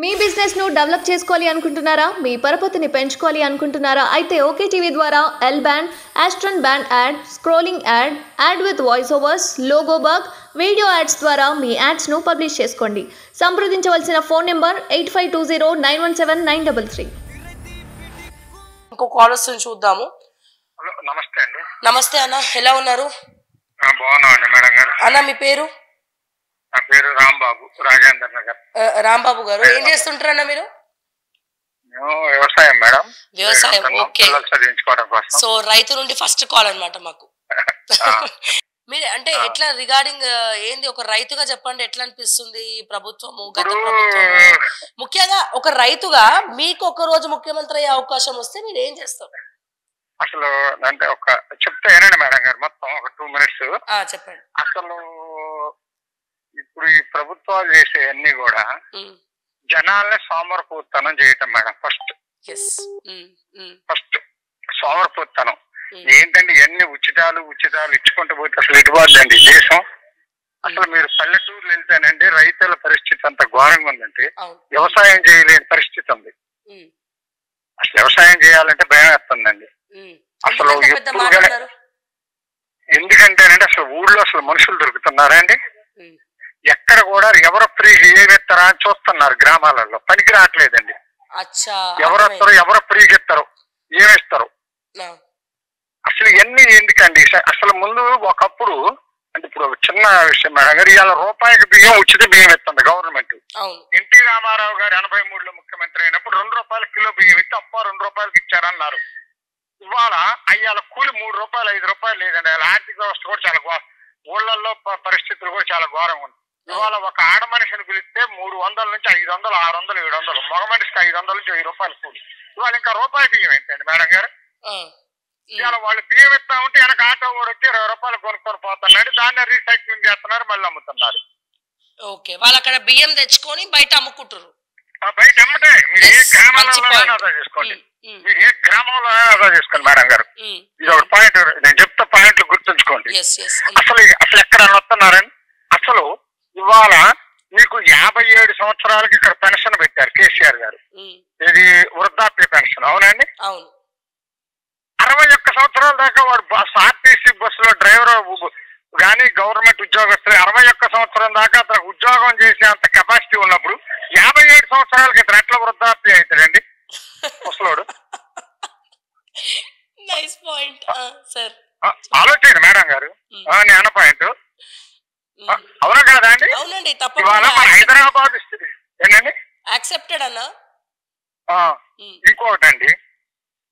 మీ business ను develop చేసుకోవాలి అనుకుంటున్నారా? మీ పరపతిని పెంచుకోవాలి అనుకుంటున్నారా? అయితే ఓకే టీవీ ద్వారా L band, Aston band ad, scrolling ad, ad with voice overs, logo bug, video ads ద్వారా మీ యాడ్స్ ను పబ్లిష్ చేసుకోండి. సంప్రదించవలసిన ఫోన్ నెంబర్ 8520917933. ఇంకో కాల్ వస్తుంది చూద్దాము. నమస్తే అండి. నమస్తే అన్న, ఎలా ఉన్నారు? బాగున్నామండి మేడం గారు. అన్న మీ పేరు? నా పేరు రాంబాబు, రాజేంద్ర నగర్. రాంబాబు గారు ఏం చేస్తుంటారన్న మీరు? వ్యవసాయం మేడం. వ్యవసాయం, ఓకే. చదివించుకోవడం కోసం. సో రైతు నుండి ఫస్ట్ కాల్ అన్నమాట మాకు. మీరు అంటే ఎట్లా రిగార్డింగ్ ఏంది, ఒక రైతుగా చెప్పండి, ఎట్లా అనిపిస్తుంది ప్రభుత్వము, గత ప్రభుత్వం, ముఖ్యంగా ఒక రైతుగా మీకు ఒక రోజు ముఖ్యమంత్రి అయ్యే అవకాశం వస్తే మీరు ఏం చేస్తారు? అసలు అంటే ఒక చెప్తే ఏనండి మేడం గారు, మొత్తం ఒక 2 minutes చెప్పండి. అసలు ఇప్పుడు ఈ ప్రభుత్వాలు చేసే అన్ని కూడా జనాల్ని సోమరపోతనం చేయటం మేడం. ఫస్ట్ సోమరపోతనం ఏంటంటే ఎన్ని ఉచితాలు ఇచ్చుకుంటూ పోతే అసలు ఇటుపోద్దండి దేశం. అసలు మీరు పల్లెటూరులు వెళ్తేనండి రైతుల పరిస్థితి అంత ఘోరంగా ఉందంటే వ్యవసాయం చేయలేని పరిస్థితి ఉంది. అసలు వ్యవసాయం చేయాలంటే భయం వేస్తుందండి. అసలు ఎందుకంటేనండి అసలు ఊళ్ళో అసలు మనుషులు దొరుకుతున్నారా అండి? ఎక్కడ కూడా ఎవరు ఫ్రీ ఏమిస్తారా అని చూస్తున్నారు. గ్రామాలలో పనికి రావట్లేదండి. ఎవరు ఫ్రీగా ఇస్తారు, ఏమిస్తారు? అసలు ఇవన్నీ ఎందుకండి? అసలు ముందు ఒకప్పుడు అంటే ఇప్పుడు చిన్న విషయం మేడం గారు, ఇవాళ రూపాయికి బియ్యం ఉచిత బియ్యం ఇస్తుంది గవర్నమెంట్. ఎన్టీ రామారావు గారు 83లో ముఖ్యమంత్రి అయినప్పుడు 2 రూపాయల కిలో బియ్యం ఇస్తే అప్ప 2 రూపాయలకి ఇచ్చారన్నారు. ఇవాళ అయ్యాల కూలి 3 రూపాయలు 5 రూపాయలు లేదండి. అలా ఆర్థిక వ్యవస్థ కూడా చాలా ఊళ్ళల్లో పరిస్థితులు కూడా చాలా ఘోరంగా ఉంది. ఇవాళ ఒక ఆడ మనిషిని పిలిస్తే 300 నుంచి 500, 600, 700, మగ మనిషికి 500 నుంచి 1000 రూపాయలు కూలి. ఇవాళ ఇంకా రూపాయి బియ్యం ఏంటండి మేడం గారు? ఇవాళ వాళ్ళు బియ్యం ఇస్తా ఉంటే వెనక ఆటో కూడా వచ్చి 20 రూపాయలు కొనుక్కొని పోతున్నాడు. దాన్ని రీసైక్లింగ్ చేస్తున్నారు, మళ్ళీ అమ్ముతున్నారు. వాళ్ళు అక్కడ బియ్యం తెచ్చుకొని బయట అమ్ముకుంటారు. బయట అమ్మటే మీరు ఏ గ్రామంలో ఆదా చేసుకోండి, మీరు ఏ గ్రామంలో ఆదా చేసుకోండి మేడం గారు. ఇది ఒక పాయింట్, నేను చెప్తా పాయింట్లు గుర్తుంచుకోండి. అసలు ఎక్కడ వస్తున్నారని అసలు ఇవాళ మీకు 57 సంవత్సరాలకి ఇక్కడ పెన్షన్ పెట్టారు కేసీఆర్ గారు. ఇది వృద్ధాప్య పెన్షన్, అవునండి? 61 సంవత్సరాల దాకా వాడు ఆర్టీసీ బస్సులో డ్రైవర్ కానీ గవర్నమెంట్ ఉద్యోగస్తులు 61 సంవత్సరం దాకా అతను ఉద్యోగం చేసే అంత కెపాసిటీ ఉన్నప్పుడు 57 సంవత్సరాలకి ఇతను ఎట్లా వృద్ధాప్య అవుతాడండి ముసలోడు? ఆలోచన మేడం గారు, నేను అన్న పాయింట్ అవునా కాదా అండి? ఇవాళ మన హైదరాబాద్ ఏంటండి యాక్సెప్టెడ్ అన్న. ఇంకొకటండి,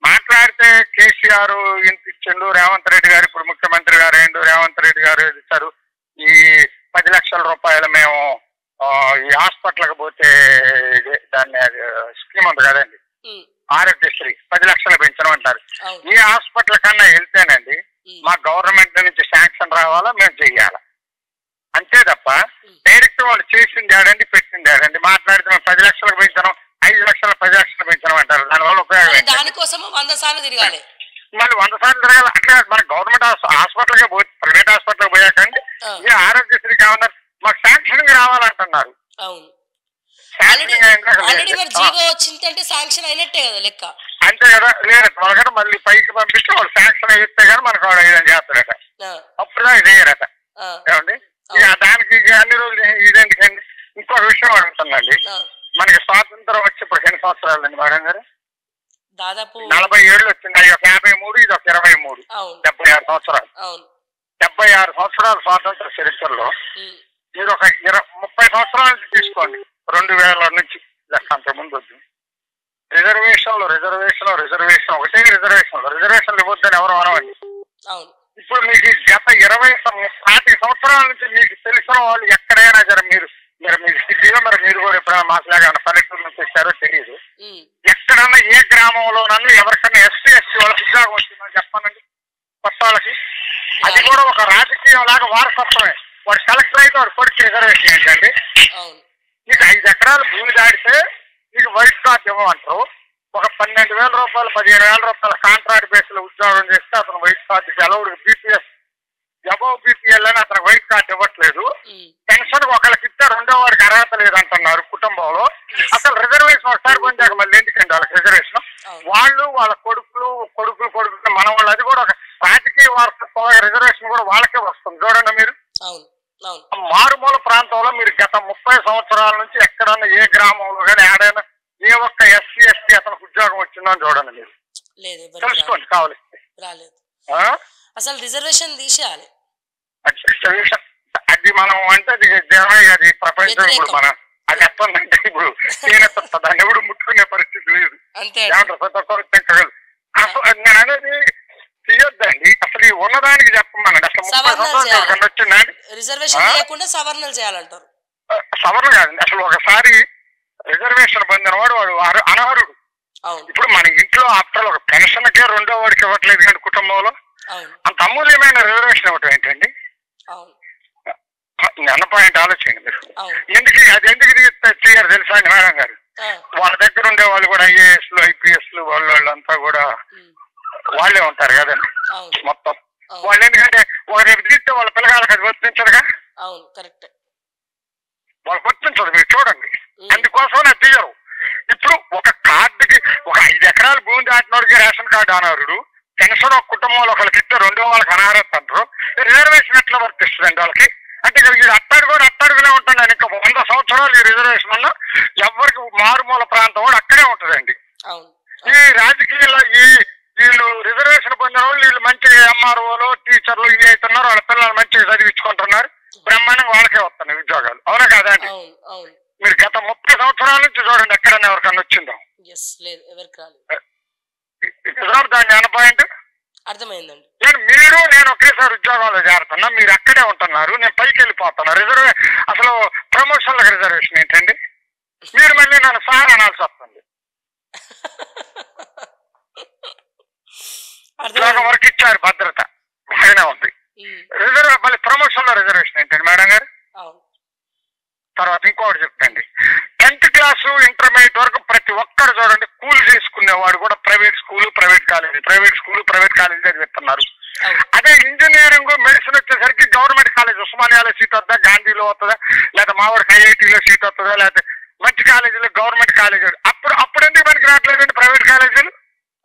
మాట్లాడితే కేసీఆర్ ఇంత ఇచ్చిండు, రేవంత్ రెడ్డి గారు ఇప్పుడు ముఖ్యమంత్రి గారు అయిండు, రేవంత్ రెడ్డి గారు ఇచ్చారు ఈ 10 లక్షల రూపాయలు మేము ఈ హాస్పిటల్కి పోతే దాన్ని స్కీమ్ ఉంది కదండి, ఆరోగ్యశ్రీ 10 లక్షలు పెంచడం అంటారు. ఏ హాస్పిటల్ కన్నా వెళ్తేనండి మా గవర్నమెంట్ నుంచి శాంక్షన్ రావాలా, మేము చెయ్యాలా, అంతే తప్ప డైరెక్ట్ వాళ్ళు చేసింది ఏడండి పెట్టింది ఏడండి. మాట్లాడితే మేము 10 లక్షలకు పెంచడం, 5 లక్షలు 10 లక్షలు పెంచడం అంటారు. దానివల్ల ఉపయోగం దానికోసం 100 సార్లు తిరగాలి, మళ్ళీ 100 సార్లు తిరగాలి. అట్లా మన గవర్నమెంట్ హాస్పిటల్కి పోయి ప్రైవేట్ హాస్పిటల్కి పోయాకండి ఈ ఆరోగ్యశ్రీ కావాలన్నారు, మాకు శాంక్షనింగ్ రావాలంటున్నారు. అంతే కదా, లేదు వాళ్ళకంటే మళ్ళీ పైకి పంపిస్తే వాళ్ళు శాంక్షన్ అయితే కానీ మనకు వాడు ఏదైనా చేస్తాడట, అప్పుడు ఇది చేయరట. ఏమండి ఇక దానికి అన్ని రోజులు ఇదేందుకండి? ఇంకొక విషయం అడుగుతుందండి, మనకి స్వాతంత్రం వచ్చి ఇప్పుడు ఎన్ని సంవత్సరాలండి మేడం గారు? దాదాపు 47 వచ్చింది. అది ఒక 53, ఇది ఒక 23, 76 సంవత్సరాలు. 76 సంవత్సరాల స్వాతంత్ర చరిత్రలో మీరు ఒక 30 సంవత్సరాల నుంచి తీసుకోండి, 2000 నుంచి లెక్క, అంత ముందు వద్దు. రిజర్వేషన్లు ఒకటే రిజర్వేషన్లు ఇవ్వద్దని ఎవరు అనవండి. ఇప్పుడు మీకు గత 20 సంవత్సరాల నుంచి మీకు తెలిసిన వాళ్ళు ఎక్కడైనా సరే మీరు సిటీలో మీరు కూడా ఎప్పుడైనా మాట్లాగా పల్లెటూరు నుంచి వచ్చారో తెలియదు, ఎక్కడన్నా ఏ గ్రామంలోనన్నా ఎవరికన్నా ఎస్సీ వాళ్ళకి ఉద్యోగం వచ్చిందని చెప్పానండి కొత్త వాళ్ళకి. అది కూడా ఒక రాజకీయం లాగా వారసత్వమే. వాడు కలెక్టర్ అయితే వాడు కొడుకు రిజర్వేషన్ ఏంటండి? మీకు 5 ఎకరాలు భూమి దాడితే మీకు వైట్ కార్డు ఇవ్వమంటారు. ఒక 12,000 రూపాయలు 15,000 రూపాయల కాంట్రాక్ట్ బేస్ లో ఉద్యోగం చేస్తే అతను white card allowed, BPS above BPL అని అతను వైట్ కార్డు ఇవ్వట్లేదు. పెన్షన్ ఒకరికి ఇస్తే రెండో వాడికి అర్హత లేదంటున్నారు కుటుంబంలో. అసలు రిజర్వేషన్ ఒకసారి పొందాక మళ్ళీ ఎందుకండి వాళ్ళకి రిజర్వేషన్? వాళ్ళు వాళ్ళ కొడుకులు మన వాళ్ళు, అది కూడా ఒక రాజకీయ వారసత్వం రిజర్వేషన్ కూడా వాళ్ళకే వస్తుంది. చూడండి మీరు, మారుమూల ప్రాంతంలో మీరు గత 30 సంవత్సరాల నుంచి ఎక్కడన్నా ఏ గ్రామంలో కానీ ఏడైనా ఏ ఒక్క ఎస్సీ ఎస్టీ అతనికి ఉద్యోగం వచ్చిందని చూడండి మీరు, తెలుసుకోండి కావాలి. అసలు రిజర్వేషన్ తీసేయాలి. అది మనం అంటే అది ప్రపంచం ఇప్పుడు మన అది ఎత్తుందంటే ఇప్పుడు దాన్ని ఎవడు ముట్టుకునే పరిస్థితి లేదు. నేను అనేది తీయొద్దండి. అసలు ఈ ఉన్నదానికి చెప్పమనండి. అసలు 30 సంవత్సరాలు వచ్చిందండి సవరణలు చేయాలంటారు. సవరణ కాదండి. అసలు ఒకసారి రిజర్వేషన్ పొందిన వాడు అనర్హుడు. ఇప్పుడు మన ఇంట్లో ఆఫ్టర్ ఒక పెన్షన్కే రెండో వాడికి ఇవ్వట్లేదు కానీ కుటుంబంలో అంత అమూల్యమైన రిజర్వేషన్ ఇవ్వటం ఏంటండి? అన్న పాయింట్ ఆలోచండి మీరు. ఎందుకు తీయారు తెలుసా అండి మేడం గారు? వాళ్ళ దగ్గర ఉండే వాళ్ళు కూడా ఐఏఎస్లు ఐపీఎస్లు వాళ్ళంతా కూడా వాళ్ళే ఉంటారు కదండి మొత్తం. వాళ్ళు ఎందుకంటే ఒక రేపు తీస్తే వాళ్ళ పిల్లగాళ్ళకి అది వర్తించదుగా, వాళ్ళకి వర్తించదు. మీరు చూడండి, అందుకోసం అది తీయరు. ఇప్పుడు ఒక కార్డుకి ఒక 5 ఎకరాలు భూమి దాటినోడికి రేషన్ కార్డు అనర్హుడు, పెన్షన్ ఒక కుటుంబంలో ఒకరికి ఇస్తే రెండో వాళ్ళకి అనర్హత అంటారు. రిజర్వేషన్ ఎట్లా వర్తిస్తుందండి వాళ్ళకి? అంటే వీడు అట్టడుగునే ఉంటాడు. ఇంకా 100 సంవత్సరాలు ఈ రిజర్వేషన్ వల్ల ఎవరికి మారుమూల ప్రాంతం కూడా అక్కడే ఉంటుందండి. ఈ రాజకీయాల్లో వీళ్ళు రిజర్వేషన్ పొందిన వాళ్ళు వీళ్ళు మంచిగా ఎంఆర్ఓలు టీచర్లు ఇవి అవుతున్నారు, వాళ్ళ పిల్లలు మంచిగా చదివించుకుంటున్నారు, బ్రహ్మాండంగా వాళ్ళకే వస్తున్నాయి ఉద్యోగాలు. అవునా కాదా అండి? మీరు గత 30 సంవత్సరాల నుంచి చూడండి ఎక్కడన్నా ఎవరికన్నా వచ్చిందో దాన్ని అన్న పాయింట్ అర్థమైందండి. నేను ఒకేసారి ఉద్యోగంలో చేరుతున్నా, మీరు అక్కడే ఉంటున్నారు, నేను పైకి వెళ్ళిపోతున్నా. అసలు ప్రమోషన్లకు రిజర్వేషన్ ఏంటండి? మీరు మళ్ళీ నన్ను సార్ అనాల్సి వస్తుంది. వర్క్ ఇచ్చారు, భద్రత బాగానే ఉంది. మళ్ళీ ప్రమోషన్ లో రిజర్వేషన్ ఏంటండి మేడం గారు? తర్వాత ఇంకోటి చెప్తండి, 10th క్లాసు ఇంటర్మీడియట్ వరకు ప్రతి ఒక్కరు చూడండి కూలి చేసుకునేవాడు కూడా ప్రైవేట్ స్కూల్ ప్రైవేట్ కాలేజీ చదివిస్తున్నారు. అదే ఇంజనీరింగ్ మెడిసిన్ వచ్చేసరికి గవర్నమెంట్ కాలేజ్ ఉస్మానియాలో సీట్ వస్తుందా, గాంధీలో వస్తుందా, లేదా మావాడికి ఐఐటీలో సీట్ వస్తుందా, లేకపోతే మంచి కాలేజీలో గవర్నమెంట్ కాలేజీలు. అప్పుడు ఎందుకు మనకి రావట్లేదండి ప్రైవేట్ కాలేజీలు?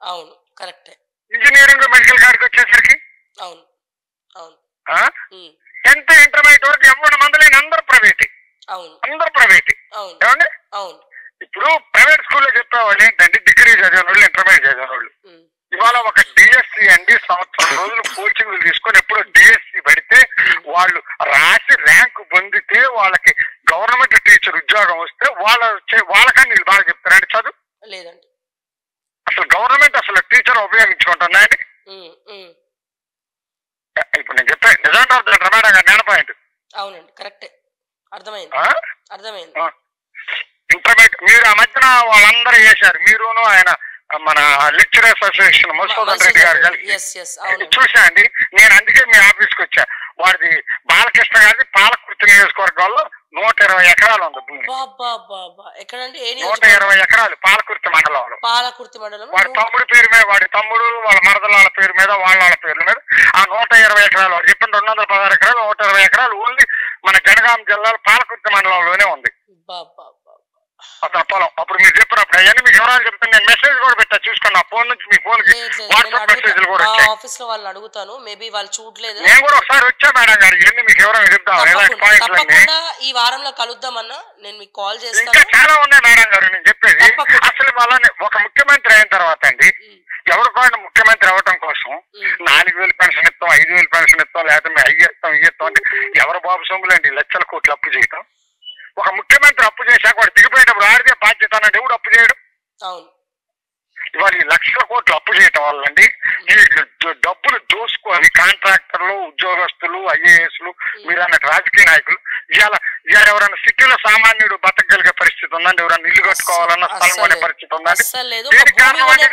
అవును, కరెక్టే. ఇంజనీరింగ్ మెడికల్ కాడికి వచ్చేసరికి 10th ఇంటర్మీడియట్ వరకు ఎవరి మంది లేని అందరూ ప్రైవేట్. ఏమండి? ఇప్పుడు ప్రైవేట్ స్కూల్లో చెప్పేవాళ్ళు ఏంటంటే డిగ్రీ చదివిన వాళ్ళు, ఇంటర్మీడియట్ చదివిన వాళ్ళు. ఇవాళ ఒక డిఎస్సి అండి సంవత్సరం రోజులు కోచింగ్లు తీసుకొని ఎప్పుడో డిఎస్సి పెడితే వాళ్ళు రాసి ర్యాంకు పొందితే వాళ్ళకి గవర్నమెంట్ టీచర్ ఉద్యోగం వస్తే వాళ్ళకని వీళ్ళు బాగా చెప్తారండి చదువు లేదండి. అసలు గవర్నమెంట్ అసలు టీచర్ ఉపయోగించుకుంటున్నాయండి. ఇప్పుడు నేను చెప్పాను నిజాంటే మేడం గారు నేను పాయింట్. అవునండి, కరెక్టే, అర్థమైంది. ఇంటర్మీడియట్ మీరు ఆ మధ్యన వాళ్ళందరూ చేశారు, మీరును ఆయన మన లెక్చరర్స్ అసోసియేషన్ మధుసూదన్ రెడ్డి గారు కలిసి చూసా అండి. నేను అందుకే మీ ఆఫీస్కి వచ్చా. వాడిది బాలకృష్ణ గారిది పాలకుర్తి నియోజకవర్గంలో 120 ఎకరాలు ఉంది భూమి. 120 ఎకరాలు పాలకుర్తి మండలంలో. వాడి తమ్ముడి పేరు మీద, వాడి తమ్ముడు వాళ్ళ మరదల పేరు మీద, వాళ్ళ పేర్ల మీద ఆ 120 ఎకరాలు. వాడు చెప్పిన 216 ఎకరాలు 120 ఎకరాలు ఓన్లీ మన జనగాం జిల్లాలో పాలకుర్తి మండలంలోనే ఉంది అతని పొలం. అప్పుడు మీరు చెప్పినప్పుడు అవన్నీ మీకు వివరాలు చెప్తాను. నేను మెసేజ్ కూడా పెట్టా, చూసుకోండి. నా ఫోన్ నుంచి మీ ఫోన్ కి వాట్సాప్ మెసేజ్లు కూడా వచ్చాయి. ఆఫీస్ లో వాళ్ళని అడుగుతాను, మేబీ వాళ్ళు చూడలేదు. నేను కూడా ఒకసారి వచ్చా మేడం గారు, ఇవన్నీ మీకు వివరాలు చెప్తాను. ఈ వారంలో కలుద్దామన్నా నేను మీకు కాల్ చేస్తాను. ఇంకా చాలా ఉన్నాయి మేడం గారు నేను చెప్పేది. అసలు వాళ్ళని ఒక ముఖ్యమంత్రి అయిన తర్వాత అండి ఎవరు కూడా ముఖ్యమంత్రి అవ్వటం కోసం 4000 పెన్షన్ ఇస్తాం, 5000 పెన్షన్ ఇస్తాం, లేకపోతే అయ్యేస్తాం ఇయ్యేస్తాం అంటే ఎవరు బాబు సొమ్ములండి లక్షల కోట్లు అప్పు చేయటం. ఒక ముఖ్యమంత్రి అప్పు చేశాక వాడు దిగిపోయేటప్పుడు ఆడితే బాధ్యత అన్నట్టు ఎవడు అప్పు చేయడం? ఇవాళ ఈ లక్షల కోట్లు అప్పు చేయటం వల్ల అండి ఈ డబ్బులు దోసుకొని కాంట్రాక్టర్లు, ఉద్యోగస్తులు, ఐఏఎస్లు, మీరు అన్నట్టు రాజకీయ నాయకులు ఇవాళ ఎవరైనా సిటీలో సామాన్యుడు బతకగలిగే పరిస్థితి ఉందండి? ఎవరైనా ఇల్లు కట్టుకోవాలన్న స్థలం కొనే పరిస్థితి ఉందండి? దీనికి కారణం అంటే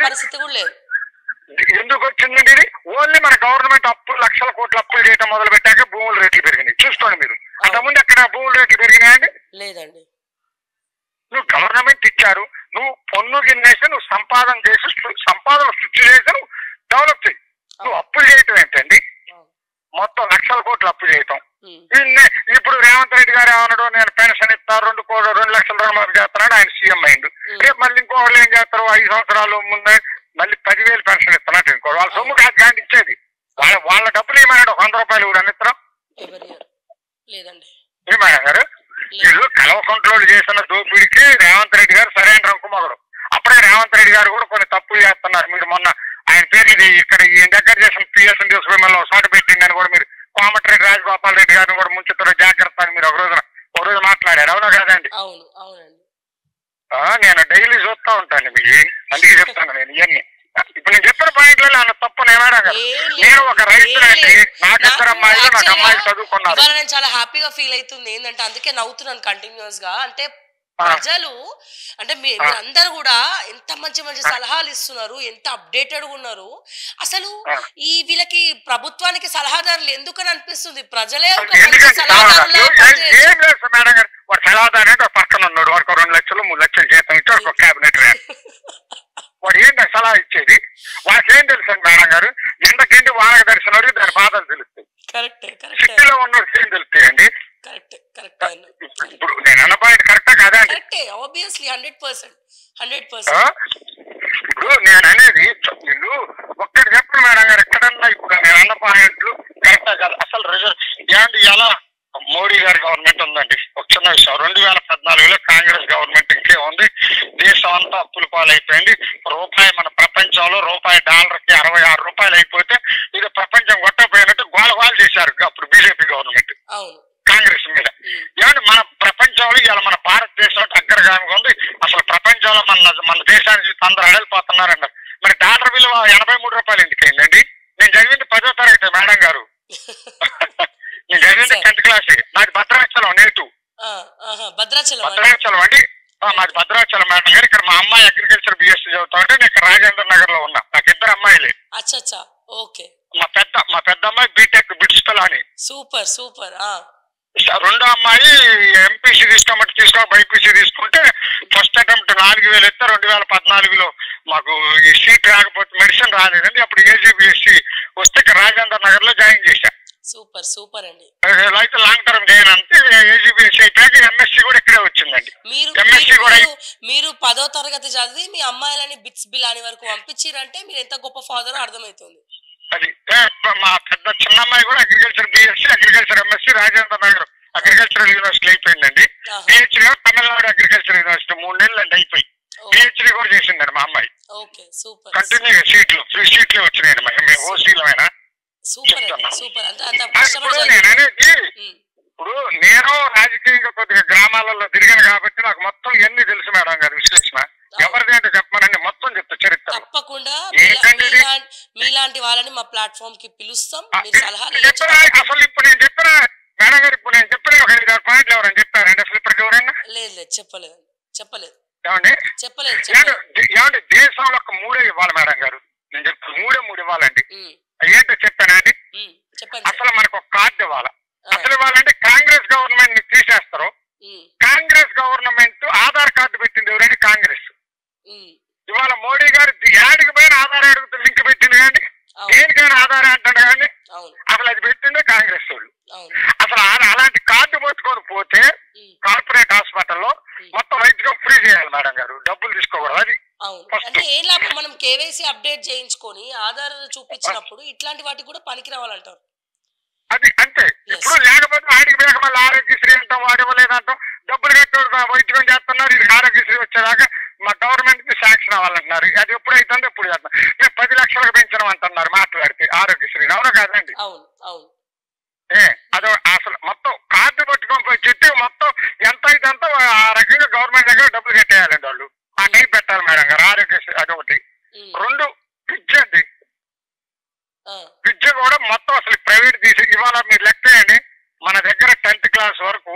ఎందుకు వచ్చిందండి ఇది? ఓన్లీ మన గవర్నమెంట్ అప్పు లక్షల కోట్ల అప్పులు చేయటం మొదలు పెట్టాక భూముల రేట్లు పెరిగినాయి. చూసుకోండి మీరు. అంతకుముందు ఎక్కడ భూముల రేట్లు పెరిగినాయండి? లేదండి. నువ్వు గవర్నమెంట్ ఇచ్చారు, నువ్వు పన్ను గిన్నేసి నువ్వు సంపాదన చేసి సంపాదన సృష్టి చేసి నువ్వు డెవలప్ చేయి. నువ్వు అప్పులు చేయటం ఏంటండి? మొత్తం లక్షల కోట్లు అప్పు చేయటం. ఇప్పుడు రేవంత్ రెడ్డి గారు ఏమన్నాడు, నేను పెన్షన్ ఇస్తా 2 లక్షల రుణమాఫీ చేస్తున్నాడు, ఆయన సీఎం అయిండు. రేపు మళ్ళీ ఇంకోళ్ళు ఏం చేస్తారు, 5 సంవత్సరాలు ముందే మళ్ళీ 10,000 పెన్షన్ ఇస్తున్నట్టు ఇంకోటి వాళ్ళ సొమ్ము కాదు గాండి ఇచ్చేది, వాళ్ళ డబ్బులు ఏమన్నాడు, 100 రూపాయలు కూడా ఇస్తాం ఏమన్నా గారు. వీళ్ళు కల్వకుంట్లోళ్ళు చేసిన దోపిడికి రేవంత్ రెడ్డి గారు సరైన రంకుమొగడు. అప్పటికే రేవంత్ రెడ్డి గారు కూడా కొన్ని తప్పులు చేస్తున్నారు. మీరు మొన్న ఆయన పేరు ఇది ఇక్కడ ఈ దగ్గర చేసిన పిఎస్ఎన్ తీసుకుని మళ్ళీ ఒకసారి పెట్టిందని కూడా మీరు కోమటిరెడ్డి రాజగోపాల్ రెడ్డి గారిని కూడా ముంచుతారు జాగ్రత్త అని మీరు ఒక రోజు మాట్లాడారు, అవునా కాదండి? నేను డైలీ చూస్తా ఉంటాను మీకు, అందుకే చెప్తాను నేను ఇవన్నీ. ఇప్పుడు నేను చెప్పిన పాయింట్లలో అన్న తప్పు నేను ఒక రైతునండి, నాకు 2 అమ్మాయిలు, నాకు అమ్మాయిలు చదువుకున్నారు. నేను చాలా హ్యాపీగా ఫీల్ అవుతుంది ఏంటంటే, అందుకే నవ్వుతున్నాను కంటిన్యూస్ గా. అంటే ప్రజలు అంటే మీరందరూ కూడా ఎంత మంచి మంచి సలహాలు ఇస్తున్నారు, ఎంత అప్డేటెడ్ గా ఉన్నారు. అసలు ఈ వీళ్ళకి ప్రభుత్వానికి సలహాదారులు ఎందుకని అనిపిస్తుంది, ప్రజలే సలహాదారు పక్కన ఉన్నాడు, వాడికి 2 లక్షలు 3 లక్షలు జీతం ఇచ్చి ఒక క్యాబినెట్ వాడు ఏంటి సలహా ఇచ్చేది, వాళ్ళకి ఏం తెలుసు అండి మేడం గారు, ఎండకేంటి వానకు దర్శనం దాని బాధలు తెలుస్తాయి, సిటీలో ఉన్నోడికి ఏం తెలుస్తాయండి. ఇప్పుడు నేను అన్న పాయింట్ కరెక్టా కాదా అండి? ఇప్పుడు నేను అనేది వీళ్ళు ఒక్కటి చెప్పండి మేడం గారు, ఎక్కడన్నా ఇప్పుడు నేను అన్న పాయింట్లు కరెక్టా కాదు. అసలు రిజర్వ్ ఎలా మోడీ గారి గవర్నమెంట్ ఉందండి, ఒక చిన్న విషయం, 2014లో కాంగ్రెస్ గవర్నమెంట్ ఇంకే ఉంది, దేశం అంతా అప్పుల పాలైపోయింది. రూపాయి మన ప్రపంచంలో రూపాయి డాలర్కి 66 రూపాయలు అయిపోతే ఇది ప్రపంచం కొట్టపోయినట్టు గోలగోలు చేశారు అప్పుడు బీజేపీ గవర్నమెంట్ కాంగ్రెస్ మీద. ఏమంటే మన ప్రపంచంలో ఇలా మన భారతదేశం అగ్రగామిగా ఉంది, అసలు ప్రపంచంలో మన దేశాన్ని చూసి అందరూ అడలిపోతున్నారండి. మరి డాలర్ విలువ 83 రూపాయలు ఎందుకైందండి? నేను చదివింది 10వ తరగతి మేడం గారు, నేను చదివింది 10th క్లాస్. నాది భద్రాచలం నేటివ్, భద్రాచలం అండి, మాది భద్రాచలం మేడం గారు. ఇక్కడ మా అమ్మాయి అగ్రికల్చర్ బిఎస్సీ చదువుతా ఉంటే నేను ఇక్కడ రాజేంద్ర నగర్ లో ఉన్నా. నాకు 2 అమ్మాయిలే. మా పెద్ద అమ్మాయి బీటెక్ బిట్స్టల్ అని, సూపర్ సూపర్. రెండో అమ్మాయి ఎంపీసీ తీసుకో బైపీసీ తీసుకుంటే ఫస్ట్ అటెంప్ట్ 4,000 ఇస్తే 2014లో మాకు ఈ సీట్ రాకపోతే మెడిసిన్ రాలేదండి, అప్పుడు ఏజీబీఎస్సీ వస్తే ఇక్కడ రాజేంద్ర నగర్ లో జాయిన్ చేశా. సూపర్ సూపర్ అండి. అయితే లాంగ్ టర్మ్ చేయను అంటే ఏజీబీఎస్సీ అయిపోయాక ఎంఎస్సీ కూడా ఇక్కడే వచ్చిందండి. ఎంఎస్సీ కూడా మీరు 10వ తరగతి చదివి మీ అమ్మాయిలని బిట్స్ బిలాని వరకు పంపించారంటే మీరు ఎంత గొప్ప ఫాదర్ అర్థమవుతుంది. అది మా పెద్ద చిన్న అమ్మాయి కూడా agriculture BSc agriculture MSc Rajendra Nagar agricultural university అయిపోయిందండి. పిహెచ్డీ తమిళనాడు అగ్రికల్చర్ యూనివర్సిటీ 3 నెలలు అండి అయిపోయి పిహెచ్డీ కూడా చేసిందండి మా అమ్మాయి. కంటిన్యూగా సీట్లు ఫ్రీ సీట్లే వచ్చినాయండి మేము ఓసీలో అయినా. ఇప్పుడు నేను అనేది ఇప్పుడు నేను రాజకీయంగా కొద్దిగా గ్రామాలలో తిరిగాను కాబట్టి నాకు మొత్తం ఎన్ని తెలుసు మేడం గారు విశ్లేషణ. ఎవరిది అంటే చెప్పమనండి, మొత్తం చెప్తా చరిత్ర. తప్పకుండా మీలాంటి వాళ్ళని మా ప్లాట్ఫామ్ కి పిలుస్తాం. అసలు ఇప్పుడు నేను చెప్పిన మేడం గారు, ఇప్పుడు నేను చెప్పిన ఒక 5-6 పాయింట్లు ఎవరైనా చెప్పారండి అసలు ఇప్పటికి ఎవరైనా? లేదు చెప్పలేదు. ఏమంటే దేశంలో ఒక 3 ఇవ్వాలి మేడం గారు, నేను చెప్తాను 3 ఇవ్వాలండి. ఏంటో చెప్పానండి, అసలు మనకు ఒక కార్డు ఇవ్వాలి. అసలు ఇవ్వాలంటే కాంగ్రెస్ గవర్నమెంట్ ని తీసేస్తారు. కాంగ్రెస్ గవర్నమెంట్ ఆధార్ కార్డు పెట్టింది ఎవరంటే కాంగ్రెస్. ఇవాళ మోడీ గారు యాడికి పోయిన ఆధార్ అడుగుతూ లింక్ పెట్టింది కానీ దేనికైనా ఆధార్ అంటాడు కానీ అసలు అది పెట్టిందే కాంగ్రెస్ వాళ్ళు. అసలు అలాంటి కార్డు పట్టుకొని పోతే కార్పొరేట్ హాస్పిటల్లో మొత్తం వైద్యం ఫ్రీ చేయాలి మేడం గారు, డబ్బులు తీసుకోకూడదు. అది అంటే ఏం లాభం, మనం కేవైసీ అప్డేట్ చేయించుకొని ఆధార్ చూపించినప్పుడు ఇట్లాంటి వాటికి కూడా పనికి రావాలంటారు. అది అంతే. ఇప్పుడు లేకపోతే ఆడికి పోయాక మళ్ళీ ఆరోగ్యశ్రీ అంటాం, వాడు ఇవ్వలేదంటాం, డబ్బులు కట్టేవాడు వైద్యం చేస్తున్నారు. ఇది ఆరోగ్యశ్రీ వచ్చేదాకా మా గవర్నమెంట్ కి శాంక్షన్ అవ్వాలంటున్నారు. అది ఎప్పుడైతుందో ఎప్పుడు చేస్తాం. మేము 10 లక్షలకు పెంచడం అంటున్నారు మాట్లాడితే ఆరోగ్యశ్రీ, అవునా కాదండి? అదో అసలు మొత్తం కార్డు పట్టుకొని పోయి చెట్టు మొత్తం ఎంత అయితే అంత ఆ రకంగా గవర్నమెంట్ దగ్గర డబ్బులు కట్టేయాలండి వాళ్ళు. ఆ టైం పెట్టాలి మేడం గారు ఆరోగ్యశ్రీ. అదొకటి. 2 విద్య అండి, విద్య కూడా మొత్తం అసలు ప్రైవేట్ తీసి ఇవాళ మీరు లెక్క వేయండి. మన దగ్గర 10th క్లాస్ వరకు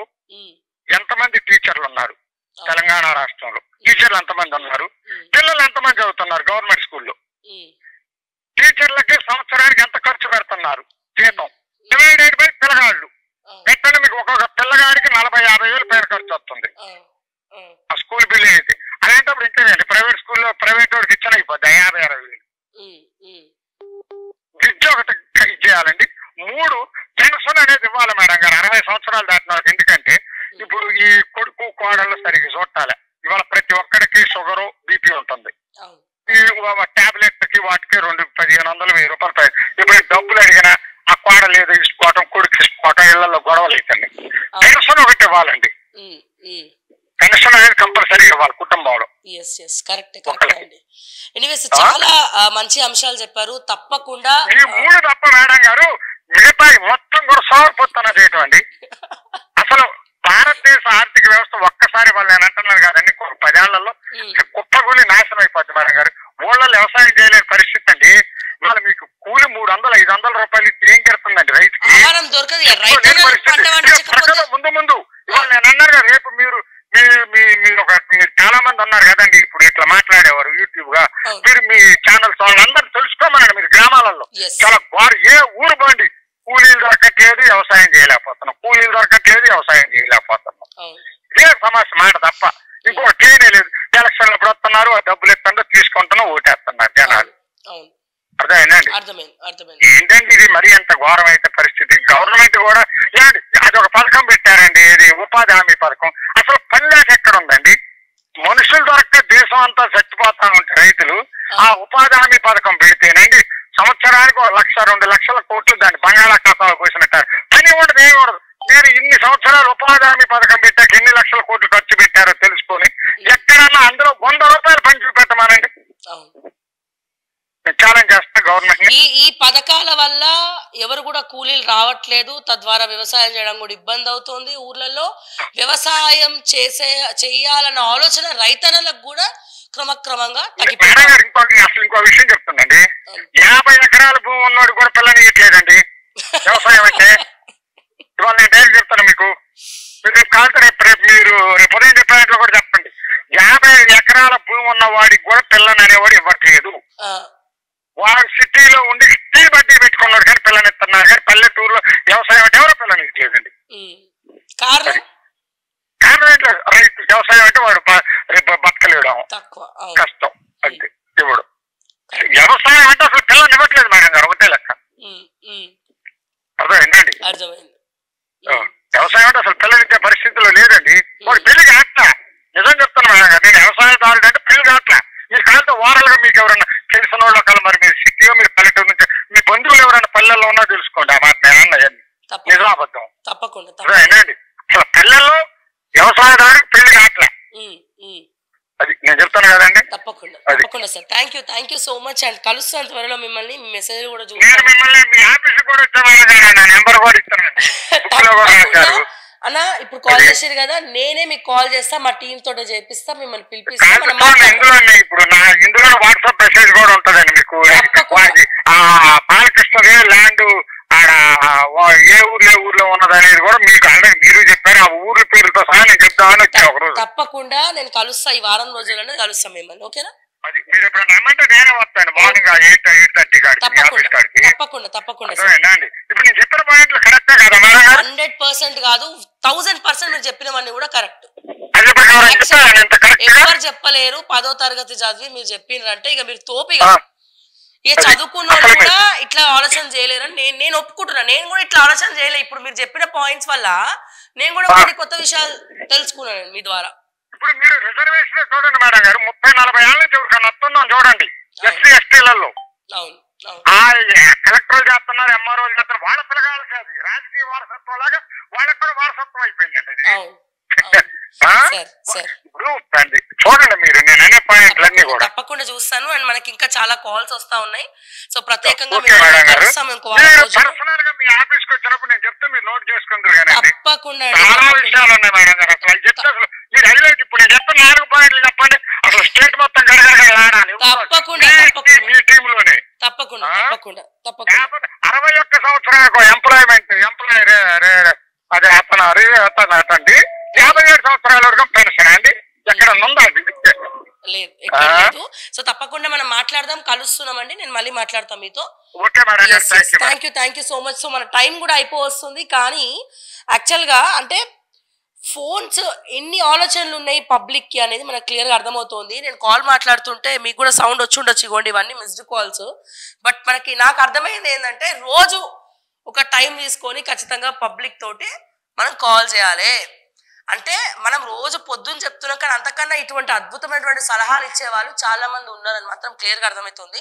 ఎంతమంది టీచర్లు ఉన్నారు తెలంగాణ రాష్ట్రంలో? టీచర్లు ఎంతమంది ఉన్నారు? పిల్లలు ఎంతమంది చదువుతున్నారు గవర్నమెంట్ స్కూల్లో? టీచర్లకి సంవత్సరానికి ఎంత ఖర్చు పెడుతున్నారు జీతం? డివైడెడ్ బై పిల్లగాళ్ళు పెట్టండి. మీకు ఒక్కొక్క పిల్లగాడికి 40-50 వేలు పైన ఖర్చు వస్తుంది ఆ స్కూల్ బిల్లు అయితే. అలాంటప్పుడు ఇంకేనండి ప్రైవేట్ స్కూల్లో ప్రైవేట్ వాడికి ఇచ్చిన అయిపోద్ది 50-60 వేలు. విద్య ఒకటి ఇచ్చేయాలండి. 3 షుగరు బీపీ ఉంటుంది. ఈ టాబ్లెట్ కి వాటికి 2,000-1,500 1000 ఇప్పుడు డబ్బులు అడిగినా ఆ కోడ లేదు ఇసుకోవటం, కొడుకు ఇసుకోవటం, ఇళ్లలో గొడవలు అవుతుంది. పెన్షన్ ఒకటి ఇవ్వాలండి, పెన్షన్ అనేది కంపల్సరీ ఇవ్వాలి కుటుంబంలో. చాలా మంచి అంశాలు చెప్పారు. తప్పకుండా ఈ 3 తప్ప మేడం గారు మిగతా మొత్తం కూడా సోమరిపోతున్నా చేయటం అండి. అసలు భారతదేశ ఆర్థిక వ్యవస్థ ఒక్కసారి వాళ్ళు నేను అంటున్నారు కదండి 10 ఏళ్లలో కుప్పగూలి నాశనం అయిపోద్ది మేడం గారు. ఊళ్ళలో వ్యవసాయం చేయలేని పరిస్థితి అండి. ఇవాళ మీకు కూలి 300-500 రూపాయలు ఏం జరుగుతుందండి రైతుకి. ముందు ఇవాళ నేను అన్నారు కదా, రేపు మీరు చాలా మంది ఉన్నారు కదండి ఇప్పుడు ఇట్లా మాట్లాడేవారు యూట్యూబ్ గా, మీరు మీ ఛానల్స్ వాళ్ళందరూ తెలుసుకోమనండి. మీరు గ్రామాలలో చాలా ఏ ఊరు పోండి, కూలీలు దొరకట్లేదు వ్యవసాయం చేయలేకపోతున్నాం, కూలీలు దొరకట్లేదు వ్యవసాయం చేయలేకపోతున్నాం. ఇదే సమస్య మాట తప్ప ఇంకొకటి ఏనే లేదు. ఎలక్షన్లు ఎప్పుడు వస్తున్నారు, ఆ డబ్బులు ఎత్తుండో తీసుకుంటున్నా ఓటేస్తున్నారు జనాలు. అర్థమైందండి? ఏంటంటే ఇది మరీ ఎంత ఘోరం అయితే పరిస్థితి. గవర్నమెంట్ కూడా అది ఒక పథకం పెట్టారండి, ఇది ఉపాధి హామీ పథకం. అసలు పని లేక ఎక్కడ ఉందండి? మనుషులు దొరక్క దేశం అంతా చచ్చిపోతా ఉంటే రైతులు ఆ ఉపాధి హామీ పథకం పెడితేనండి సంవత్సరానికి 1,00,000-2 లక్షల కోట్లు దాన్ని బంగాళాఖాతంలో కూర్చున్నట్టారు. పని ఉండదు, ఏమి ఉండదు. నేను ఇన్ని సంవత్సరాలు ఉపాధి హామీ పథకం పెట్టాక ఎన్ని లక్షల కోట్లు ఖర్చు పెట్టారో తెలుసుకొని ఎక్కడన్నా అందులో 100 రూపాయలు పని చూపెట్టమానండి. ఛాలెంజ్ చేస్తా గవర్నమెంట్. ఈ పథకాల వల్ల ఎవరు కూడా కూలీలు రావట్లేదు, తద్వారా వ్యవసాయం చేయడం కూడా ఇబ్బంది అవుతుంది. ఊర్లలో వ్యవసాయం చేయాలన్న ఆలోచన రైతన్నలకు కూడా క్రమక్రమంగా అసలు ఇంకో విషయం చెప్తుందండి, 50 ఎకరాల భూమి ఉన్నోడు కూడా పిల్లనియట్లేదండి వ్యవసాయం అంటే. ఇవాళ నేను డైరెక్ట్ చెప్తాను మీకు, మీరు రేపు కాదు రేపు మీరు రేపు ఉదయం చెప్పినట్లు కూడా చెప్పండి. 50 ఎకరాల భూమి ఉన్న వాడికి కూడా పిల్లని అనేవాడు ఇవ్వట్లేదు. వాడు సిటీలో ఉండి టీ బడ్డీ పెట్టుకున్నాడు కానీ పిల్లనిస్తున్నారు, కానీ పల్లెటూరులో వ్యవసాయం అంటే ఎవరో పిల్లనియట్లేదండి. కారణం ఏంటో రైతు వ్యవసాయం అంటే వాడు రేపు బతకలేవడం కష్టం అంతే. ఇప్పుడు వ్యవసాయం అంటే అసలు పిల్లలు ఇవ్వట్లేదు మేడం గారు, ఒకటే లెక్క. అర్థమైందండి? వ్యవసాయం అంటే అసలు పిల్లనిచ్చే పరిస్థితిలో లేదండి. వాడు పెళ్లి కాట్లా, నిజం చెప్తాను మేడం గారు. నేను వ్యవసాయదారుడు అంటే పెళ్లి కాట్లా. మీరు కాలంతో ఓరల్గా మీకు ఎవరన్నా తెలిసిన వాళ్ళు ఒకళ్ళు, మరి మీరు సిటీలో మీరు పల్లెటూరు నుంచి మీ బంధువులు ఎవరైనా పల్లెల్లో ఉన్నా తెలుసుకోండి. ఆ మాట నేను అన్నది నిజం అబద్ధం. అర్థమైందండి? అసలు పల్లెల్లో వ్యవసాయదారుడికి పెళ్లి కాట్లా, అది నేను చెప్తాను కదండి. తప్పకుండా sir. Thank you so much and కలుస్తాను త్వరలో మిమ్మల్ని. మెసేజ్ కూడా నేను మిమ్మల్ని మీ ఆఫీస్ కూడా వచ్చాను, నెంబర్ కూడా ఇస్తాను అన్న. ఇప్పుడు కాల్ చేసారు కదా, నేనే మీకు కాల్ చేస్తా, మా టీం తోటి చేపిస్తా, మిమ్మల్ని పిలిపిస్తా. ఇప్పుడు నా ఇందులో వాట్సాప్ మెసేజ్ కూడా ఉంటదండి మీకు. బాలకృష్ణదే ల్యాండ్ ఏ ఊర్లో ఉన్నది అనేది కూడా మీకు ఆల్రెడీ మీరు చెప్పారు. ఆ ఊర్ల పేరుతో సహా నేను చెప్తామని వచ్చా ఒకరోజు. తప్పకుండా నేను కలుస్తా, ఈ వారం రోజుల్లోనే కలుస్తాం మిమ్మల్ని. ఓకేనా? అది మీరు ఇప్పుడు రమ్మంటే నేనే వస్తాను మార్నింగ్ 8:30 కాడికి. తప్పకుండా ఇప్పుడు నేను చెప్పిన పాయింట్లు కరెక్టే కదా మేడం? 100% కాదు, 1000% మీరు చెప్పినవన్నీ కూడా కరెక్ట్. ఎవరు చెప్పలేరు. 10వ తరగతి చదివి మీరు చెప్పినారంటే ఇక మీరు తోపిగా ఇక చదువుకున్నోళ్ళు కూడా ఇట్లా ఆలోచన చేయలేరని నేను ఒప్పుకుంటున్నా. నేను కూడా ఇట్లా ఆలోచన చేయలే. ఇప్పుడు మీరు చెప్పిన పాయింట్స్ వల్ల నేను కూడా కొన్ని కొత్త విషయాలు తెలుసుకున్నాను మీ ద్వారా. ఇప్పుడు మీరు రిజర్వేషన్ చూడండి మేడం గారు, 30-40 ఏళ్ళ నుంచి ఎవరికైనా వస్తుందని చూడండి. ఎస్సీ ఎస్టీలలో కలెక్టర్లు చేస్తున్నారు, ఎంఆర్ఓలు చేస్తున్నారు. వాళ్ళ పిల్లగాళ్ళు కాదు, రాజకీయ వారసత్వం లాగా వాళ్ళకి కూడా వారసత్వం అయిపోయిందండి అది. ఇప్పుడు చూడండి మీరు నేను అనే పాయింట్లన్నీ కూడా. తప్పకుండా చూస్తాను. అండ్ మనకి ఇంకా చాలా కాల్స్ వస్తా ఉన్నాయి. సో ప్రత్యేకంగా పర్సనల్ గా మీ ఆఫీస్ కి వచ్చినప్పుడు నేను చెప్తే మీరు నోట్ చేసుకుంటారు. కానీ తప్పకుండా చాలా విషయాలు ఉన్నాయి మేడం గారు. అసలు చెప్తే అసలు మీరు హైలైట్ ఇప్పుడు నేను చెప్తే 4 పాయింట్లు చెప్పండి. అసలు స్టేట్ మొత్తం గడగడగలాడాలి మీ టీమ్ లోనే. తప్పకుండా 61 సంవత్సరాలకు ఎంప్లాయ్మెంట్ అదే అతనండి 57 సంవత్సరాల వరకు పెన్షన్ అండి. ఎక్కడ ఉందా? లేదు. సో తప్పకుండా మనం మాట్లాడదాం, కలుస్తున్నామండి. నేను మళ్ళీ మాట్లాడతాం మీతో. Thank you so much. So మన టైం కూడా అయిపోవస్తుంది. కానీ యాక్చువల్గా అంటే ఫోన్స్ ఎన్ని ఆలోచనలు ఉన్నాయి పబ్లిక్ కి అనేది మనకు క్లియర్గా అర్థమవుతుంది. నేను కాల్ మాట్లాడుతుంటే మీకు కూడా సౌండ్ వచ్చి ఉండొచ్చు, ఇవ్వండి ఇవన్నీ మిస్డ్ కాల్స్. బట్ నాకు అర్థమైంది ఏంటంటే రోజు ఒక టైం తీసుకొని ఖచ్చితంగా పబ్లిక్ తోటి మనం కాల్ చేయాలి. అంటే మనం రోజు పొద్దున్న చెప్తున్నాం, కానీ అంతకన్నా ఇటువంటి అద్భుతమైనటువంటి సలహాలు ఇచ్చే వాళ్ళు చాలా మంది ఉన్నారని మాత్రం క్లియర్ గా అర్థమవుతుంది.